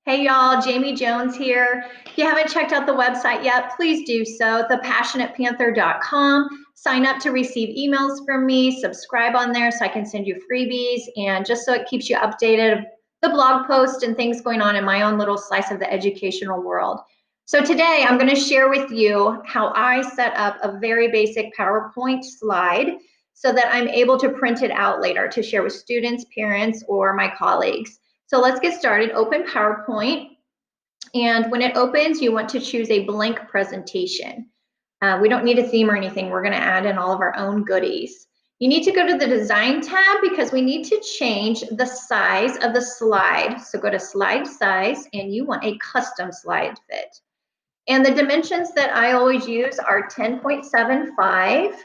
Hey y'all, Jamie Jones here. If you haven't checked out the website yet, please do so, thepassionatepanther.com. Sign up to receive emails from me, subscribe on there so I can send you freebies, and just so it keeps you updated of the blog posts and things going on in my own little slice of the educational world. So today I'm going to share with you how I set up a very basic PowerPoint slide so that I'm able to print it out later to share with students, parents, or my colleagues. So let's get started. Open PowerPoint, and when it opens, you want to choose a blank presentation. We don't need a theme or anything. We're going to add in all of our own goodies. You need to go to the Design tab because we need to change the size of the slide. So go to Slide Size, and you want a custom slide fit. And the dimensions that I always use are 10.75 by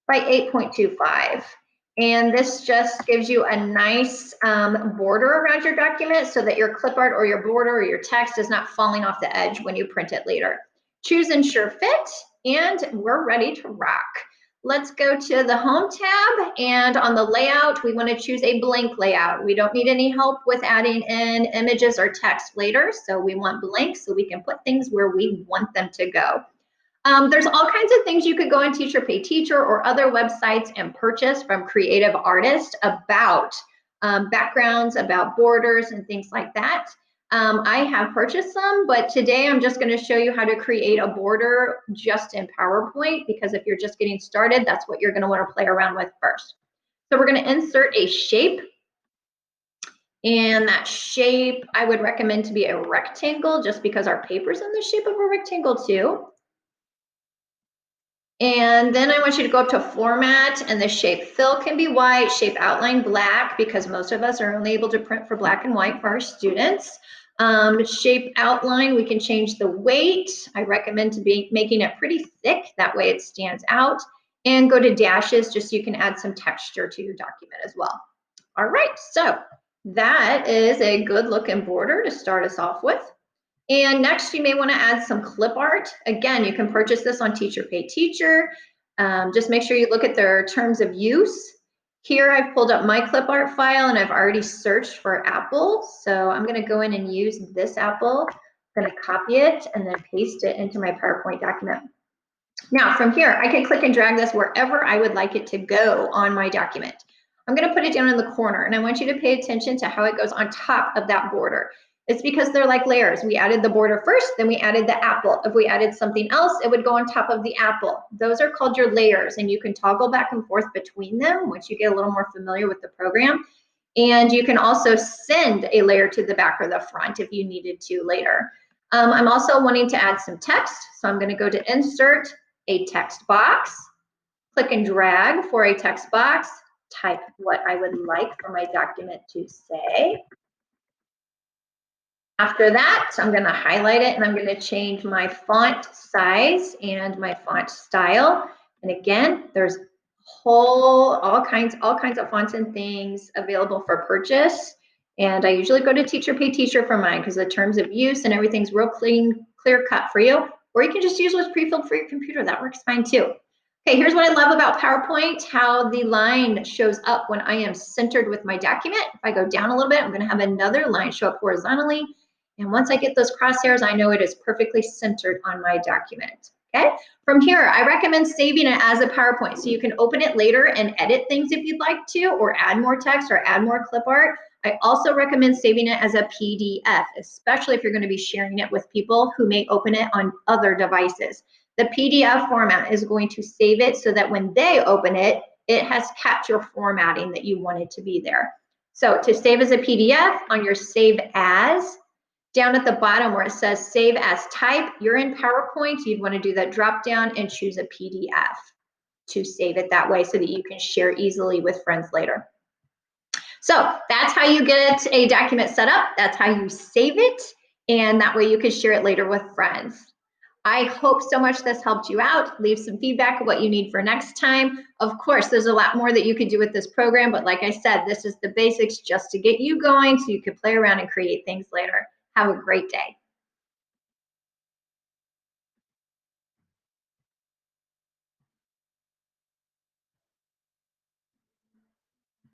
8.25. And this just gives you a nice border around your document so that your clipart or your border or your text is not falling off the edge when you print it later. Choose Ensure Fit, and we're ready to rock. Let's go to the Home tab, and on the layout, we want to choose a blank layout. We don't need any help with adding in images or text later, so we want blank so we can put things where we want them to go. There's all kinds of things you could go on Teacher Pay Teacher or other websites and purchase from creative artists about backgrounds, about borders and things like that. I have purchased some, but today I'm just going to show you how to create a border just in PowerPoint, because if you're just getting started, that's what you're going to want to play around with first. So we're going to insert a shape, and that shape I would recommend to be a rectangle just because our paper's in the shape of a rectangle too. And then I want you to go up to Format, and the shape fill can be white, shape outline black, because most of us are only able to print for black and white for our students. Shape outline, we can change the weight. I recommend to be making it pretty thick, that way it stands out. And go to dashes just so you can add some texture to your document as well. All right, so that is a good looking border to start us off with. And next, you may want to add some clip art. Again, you can purchase this on Teacher Pay Teacher. Just make sure you look at their terms of use. Here, I've pulled up my clip art file, and I've already searched for apple. So I'm going to go in and use this apple. I'm going to copy it and then paste it into my PowerPoint document. Now, from here, I can click and drag this wherever I would like it to go on my document. I'm going to put it down in the corner, and I want you to pay attention to how it goes on top of that border. It's because they're like layers. We added the border first, then we added the apple. If we added something else, it would go on top of the apple. Those are called your layers, and you can toggle back and forth between them once you get a little more familiar with the program. And you can also send a layer to the back or the front if you needed to later. I'm also wanting to add some text, so I'm going to go to Insert, a text box, click and drag for a text box, type what I would like for my document to say. After that, I'm going to highlight it, and I'm going to change my font size and my font style. And again, there's all kinds of fonts and things available for purchase. And I usually go to Teacher Pay Teacher for mine because the terms of use and everything's real clear cut for you. Or you can just use what's pre-filled for your computer. That works fine too. Okay, here's what I love about PowerPoint, how the line shows up when I am centered with my document. If I go down a little bit, I'm going to have another line show up horizontally. And once I get those crosshairs, I know it is perfectly centered on my document. Okay, from here, I recommend saving it as a PowerPoint so you can open it later and edit things if you'd like to, or add more text or add more clip art. I also recommend saving it as a PDF, especially if you're going to be sharing it with people who may open it on other devices. The PDF format is going to save it so that when they open it, it has kept your formatting that you wanted to be there. So to save as a PDF, on your Save As, down at the bottom where it says Save As Type, you're in PowerPoint, you'd want to do that drop down and choose a PDF to save it that way so that you can share easily with friends later. So that's how you get a document set up. That's how you save it, and that way you can share it later with friends. I hope so much this helped you out. Leave some feedback of what you need for next time. Of course, there's a lot more that you could do with this program, but like I said, this is the basics just to get you going so you can play around and create things later. Have a great day.